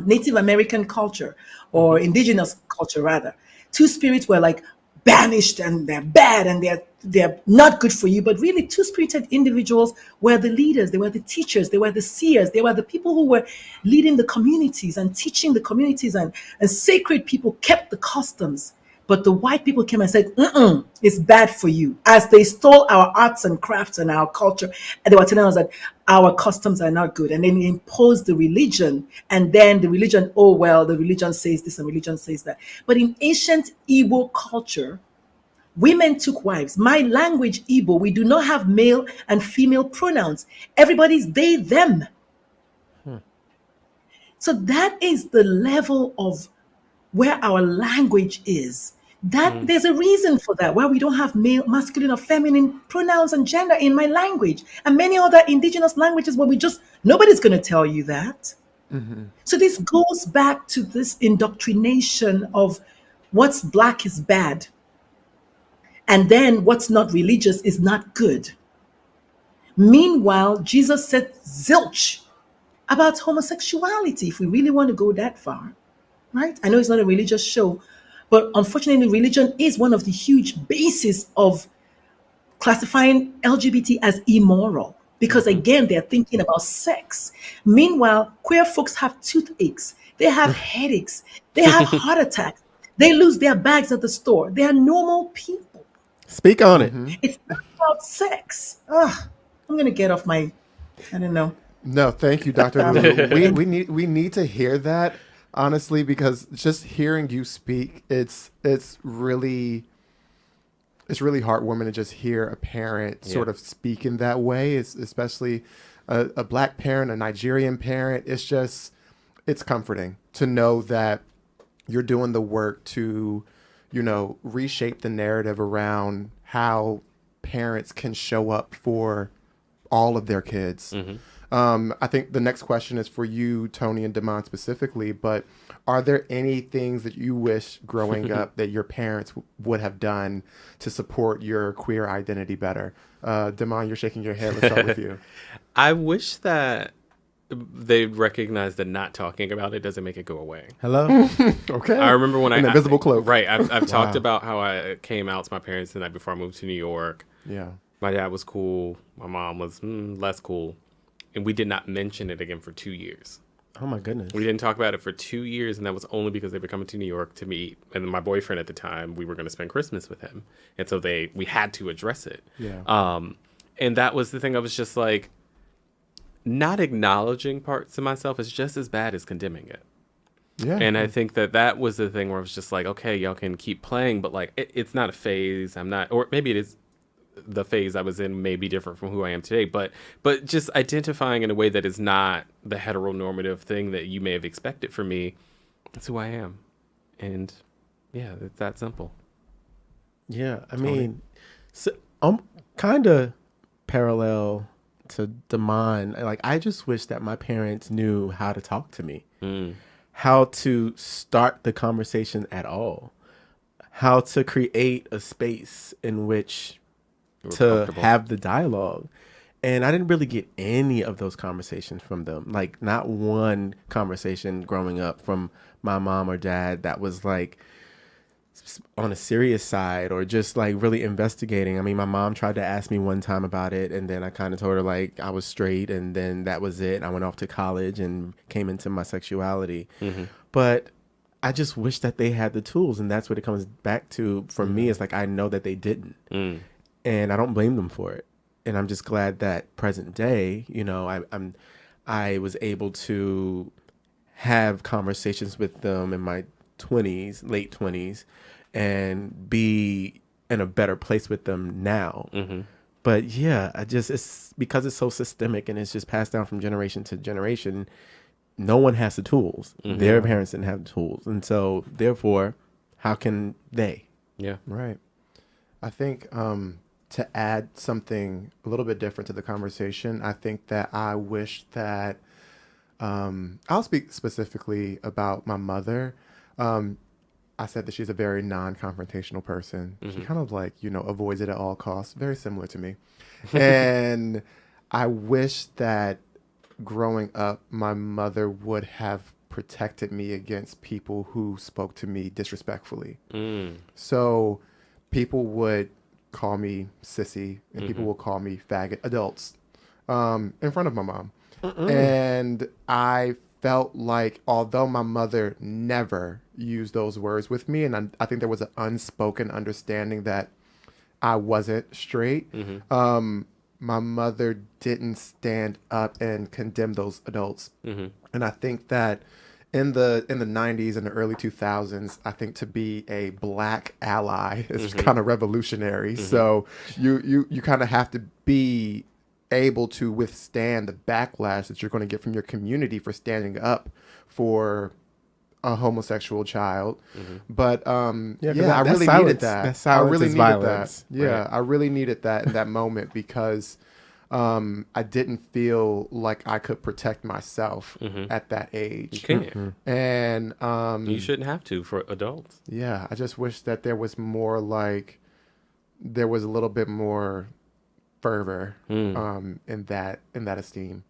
Native American culture, or indigenous culture rather. Two spirits were like banished and they're bad and they're not good for you. But really, two-spirited individuals were the leaders, they were the teachers, they were the seers, they were the people who were leading the communities and teaching the communities, and sacred people kept the customs. But the white people came and said, it's bad for you. As they stole our arts and crafts and our culture, and they were telling us that our customs are not good. And then they imposed the religion. And then the religion, oh, well, the religion says this and religion says that. But in ancient Igbo culture, women took wives. My language, Igbo, we do not have male and female pronouns. Everybody's they, them. So that is the level of where our language is. That there's a reason for that, why we don't have male, masculine, or feminine pronouns and gender in my language and many other indigenous languages where nobody's going to tell you that. So this goes back to this indoctrination of what's black is bad, and then what's not religious is not good. Meanwhile, Jesus said zilch about homosexuality, if we really want to go that far. Right? I know it's not a religious show, but unfortunately, religion is one of the huge bases of classifying LGBT as immoral, because again, they're thinking about sex. Meanwhile, queer folks have toothaches, they have headaches, they have heart attacks, they lose their bags at the store. They are normal people. Speak on it. It's not about sex. I'm going to get off my, I don't know. No, thank you, Dr. Lulu. we need to hear that. Honestly, because just hearing you speak, it's really heartwarming to just hear a parent sort of speak in that way. It's especially a black parent, a Nigerian parent. It's comforting to know that you're doing the work to, reshape the narrative around how parents can show up for all of their kids. I think the next question is for you, Tony and Damon specifically, but are there any things that you wish growing up that your parents would have done to support your queer identity better? Damon, you're shaking your head. Let's start with you. I wish that they recognize that not talking about it doesn't make it go away. Hello? Okay. I remember when An invisible cloak. Right. I've talked about how I came out to my parents the night before I moved to New York. Yeah. My dad was cool. My mom was less cool. And we did not mention it again for 2 years. Oh, my goodness. We didn't talk about it for 2 years, and that was only because they were coming to New York to meet. And my boyfriend at the time, we were going to spend Christmas with him. And so we had to address it. Yeah. And that was the thing. I was just like, not acknowledging parts of myself is just as bad as condemning it. Yeah. And I think that was the thing where I was just like, okay, y'all can keep playing, but like, it's not a phase. I'm not, or maybe it is. The phase I was in may be different from who I am today, but just identifying in a way that is not the heteronormative thing that you may have expected from me. That's who I am. And yeah, it's that simple. Yeah. I mean, so I'm kind of parallel to Damon. Like, I just wish that my parents knew how to talk to me, how to start the conversation at all, how to create a space in which to have the dialogue. And I didn't really get any of those conversations from them. Like, not one conversation growing up from my mom or dad that was like on a serious side or just like really investigating. I mean, my mom tried to ask me one time about it, and then I kind of told her like I was straight, and then that was it. I went off to college and came into my sexuality. But I just wish that they had the tools, and that's what it comes back to for me. Is like, I know that they didn't. And I don't blame them for it. and I'm just glad that present day, I was able to have conversations with them in my 20s, late 20s, and be in a better place with them now. But yeah, it's because it's so systemic and it's just passed down from generation to generation. No one has the tools. Their parents didn't have the tools. And so therefore, how can they? Yeah. Right. I think to add something a little bit different to the conversation, I think that I wish that I'll speak specifically about my mother. I said that she's a very non-confrontational person. She kind of avoids it at all costs, very similar to me. And I wish that growing up, my mother would have protected me against people who spoke to me disrespectfully. So people would call me sissy and people will call me faggot, adults, in front of my mom. And I felt like, although my mother never used those words with me, and I think there was an unspoken understanding that I wasn't straight, my mother didn't stand up and condemn those adults. And I think that in the 90s and the early 2000s, I think to be a black ally is kind of revolutionary. So you kind of have to be able to withstand the backlash that you're going to get from your community for standing up for a homosexual child. But I really needed that. I really needed violence. that. Yeah, Right. I really needed that in that moment because I didn't feel like I could protect myself at that age. You can't. And You shouldn't have to for adults. yeah, I just wish that there was more there was a little bit more fervor in that esteem.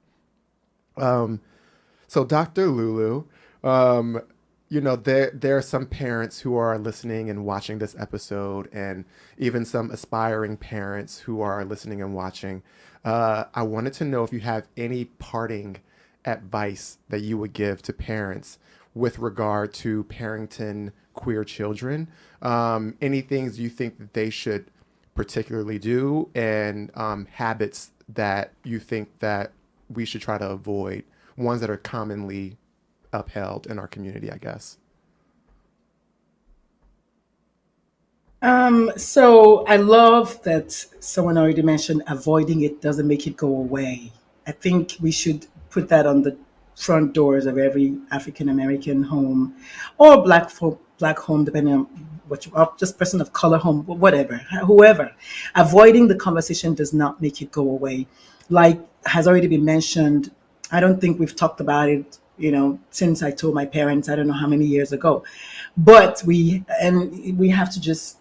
So Dr. Lulu, there are some parents who are listening and watching this episode, and even some aspiring parents who are listening and watching. I wanted to know if you have any parting advice that you would give to parents with regard to parenting queer children. Any things you think that they should particularly do, and habits that you think that we should try to avoid, ones that are commonly upheld in our community, I guess. So I love that someone already mentioned avoiding it doesn't make it go away. I think we should put that on the front doors of every African American home or black home, depending on what you are, just person of color home, whatever, whoever. Avoiding the conversation does not make it go away. Like has already been mentioned, I don't think we've talked about it, since I told my parents, I don't know how many years ago. But we have to just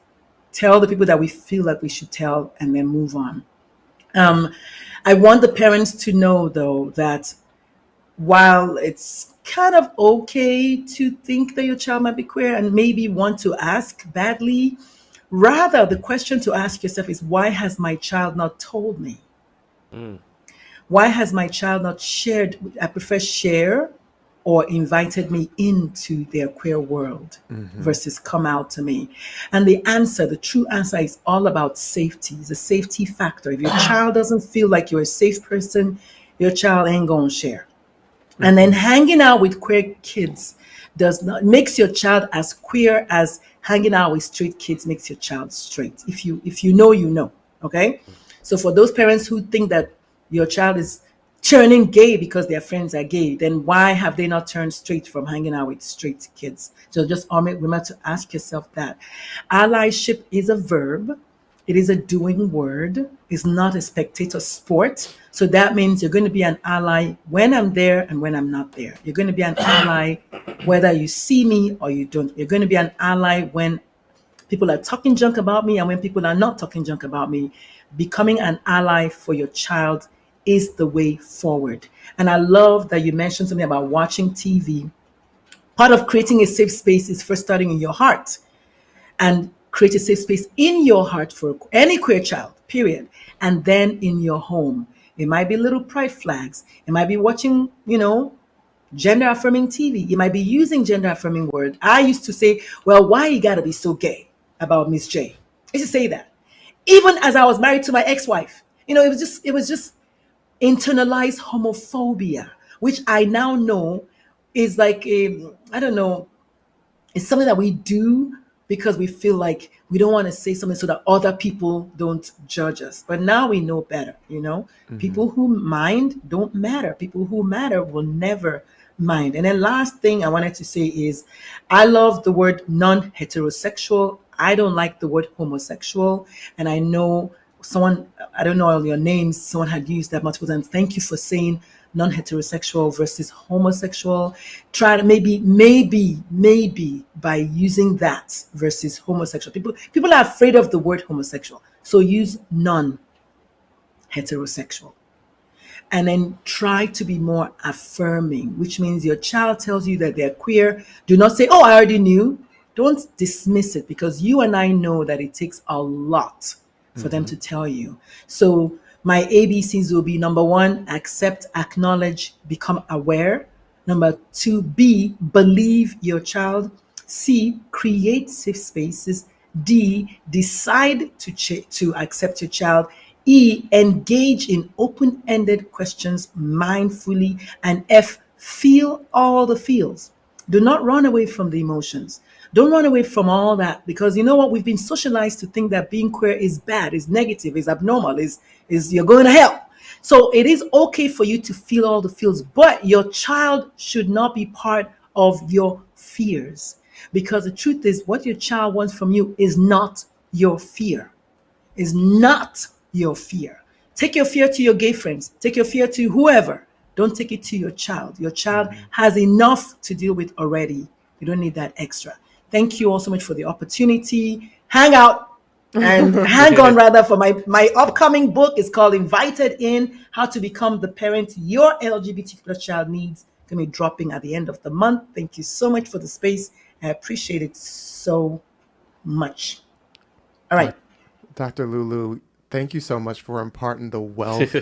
tell the people that we feel like we should tell and then move on. I want the parents to know, though, that while it's kind of okay to think that your child might be queer and maybe want to ask badly, rather the question to ask yourself is, why has my child not told me? Why has my child not shared? I prefer share or invited me into their queer world versus come out to me. And the true answer is all about safety. It's a safety factor. If your child doesn't feel like you're a safe person, your child ain't gonna share. And then hanging out with queer kids makes your child as queer as hanging out with straight kids makes your child straight. If you know, you know. Okay? So for those parents who think that your child is turning gay because their friends are gay, then why have they not turned straight from hanging out with straight kids? So just remember to ask yourself that. Allyship is a verb. It is a doing word. It's not a spectator sport. So that means you're going to be an ally when I'm there and when I'm not there. You're going to be an ally whether you see me or you don't. You're going to be an ally when people are talking junk about me and when people are not talking junk about me. Becoming an ally for your child is the way forward. And I love that you mentioned something about watching TV. Part of creating a safe space is first starting in your heart, and create a safe space in your heart for any queer child, period. And then in your home. It might be little pride flags. It might be watching, gender affirming TV. You might be using gender affirming word. I used to say, well, why you gotta be so gay about Miss J? I used to say that. Even as I was married to my ex-wife, It was just internalized homophobia, which I now know is like I don't know, it's something that we do because we feel like we don't want to say something so that other people don't judge us. But now we know better. People who mind don't matter. People who matter will never mind. And then last thing I wanted to say is I love the word non-heterosexual. I don't like the word homosexual. And I know someone, I don't know all your names, someone had used that multiple times. Thank you for saying non-heterosexual versus homosexual. Try to maybe by using that versus homosexual. People are afraid of the word homosexual. So use non-heterosexual. And then try to be more affirming, which means your child tells you that they're queer. Do not say, "Oh, I already knew." Don't dismiss it, because you and I know that it takes a lot for them to tell you. So my ABCs will be: number one, accept, acknowledge, become aware. Number two, B, believe your child. C, create safe spaces. D, decide to accept your child. E, engage in open-ended questions mindfully. And F, feel all the feels. Do not run away from the emotions. Don't run away from all that, because you know what? We've been socialized to think that being queer is bad, is negative, is abnormal, is you're going to hell. So it is okay for you to feel all the feels, but your child should not be part of your fears, because the truth is what your child wants from you is not your fear. Is not your fear. Take your fear to your gay friends. Take your fear to whoever. Don't take it to your child. Your child has enough to deal with already. You don't need that extra. Thank you all so much for the opportunity. Hang out and hang on rather for my upcoming book. Is called Invited In: How to Become the Parent Your LGBTQ plus child needs. Going to be dropping at the end of the month. Thank you so much for the space. I appreciate it so much. All right. Dr. Lulu, thank you so much for imparting the wealth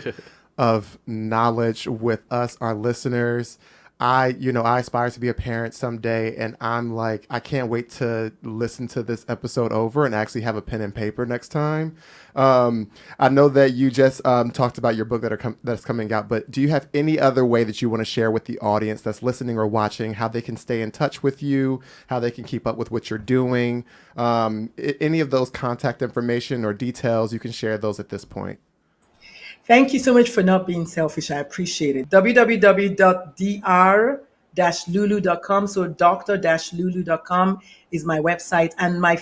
of knowledge with us, our listeners. I aspire to be a parent someday, and I'm like, I can't wait to listen to this episode over and actually have a pen and paper next time. I know that you just talked about your book that's coming out, but do you have any other way that you want to share with the audience that's listening or watching, how they can stay in touch with you, how they can keep up with what you're doing? Any of those contact information or details, you can share those at this point. Thank you so much for not being selfish. I appreciate it. www.dr-lulu.com. So dr-lulu.com is my website, and my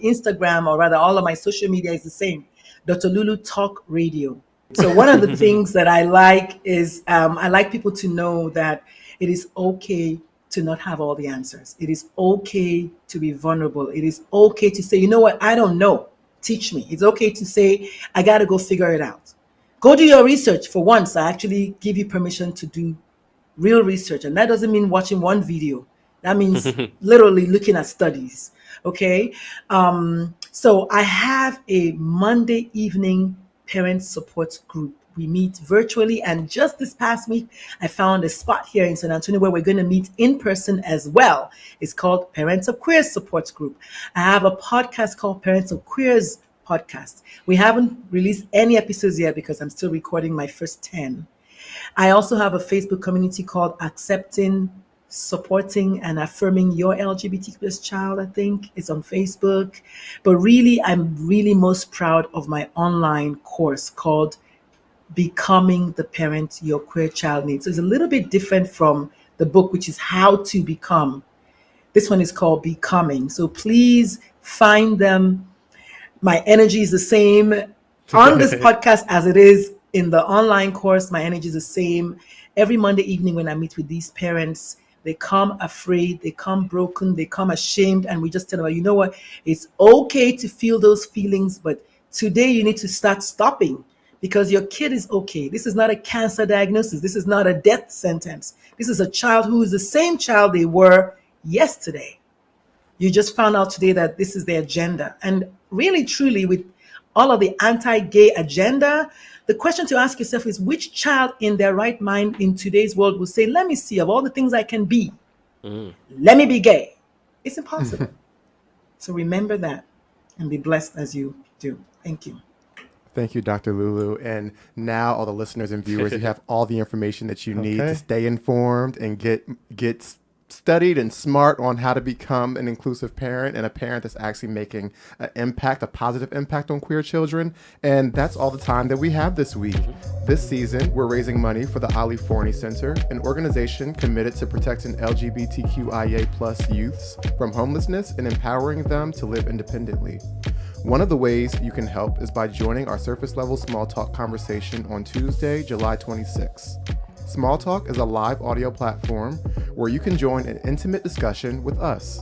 Instagram, or rather all of my social media, is the same. Dr. Lulu Talk Radio. So one of the things that I like is I like people to know that it is okay to not have all the answers. It is okay to be vulnerable. It is okay to say, you know what, I don't know. Teach me. It's okay to say, I got to go figure it out. Go do your research. For once, I actually give you permission to do real research. And that doesn't mean watching one video. That means literally looking at studies. Okay. So I have a Monday evening parent support group. We meet virtually. And just this past week, I found a spot here in San Antonio where we're going to meet in person as well. It's called Parents of Queers Support Group. I have a podcast called Parents of Queers Podcast. We haven't released any episodes yet because I'm still recording my first 10. I also have a Facebook community called Accepting, Supporting, and Affirming Your LGBT plus child. I think it's on Facebook. But really, I'm really most proud of my online course called Becoming the Parent Your Queer Child Needs. So it's a little bit different from the book, which is How to Become. This one is called Becoming. So please find them. My energy is the same on this podcast as it is in the online course. My energy is the same. Every Monday evening when I meet with these parents, they come afraid, they come broken, they come ashamed. And we just tell them, you know what? It's okay to feel those feelings, but today you need to start stopping because your kid is okay. This is not a cancer diagnosis. This is not a death sentence. This is a child who is the same child they were yesterday. You just found out today that this is their agenda. And really, truly, with all of the anti-gay agenda, the question to ask yourself is, which child in their right mind in today's world will say, let me see, of all the things I can be, let me be gay? It's impossible. So remember that and be blessed as you do. Thank you. Thank you, Dr. Lulu. And now, all the listeners and viewers, you have all the information that you need to stay informed and get studied and smart on how to become an inclusive parent and a parent that's actually making an impact, a positive impact on queer children. And that's all the time that we have this week. This season, we're raising money for the Forney Center, an organization committed to protecting LGBTQIA+ youths from homelessness and empowering them to live independently. One of the ways you can help is by joining our surface level small talk conversation on Tuesday, July 26th. Small Talk is a live audio platform where you can join an intimate discussion with us.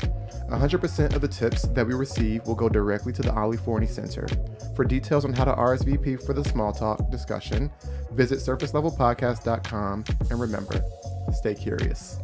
100% of the tips that we receive will go directly to the Forney Center. For details on how to RSVP for the Small Talk discussion, visit surfacelevelpodcast.com, and remember, stay curious.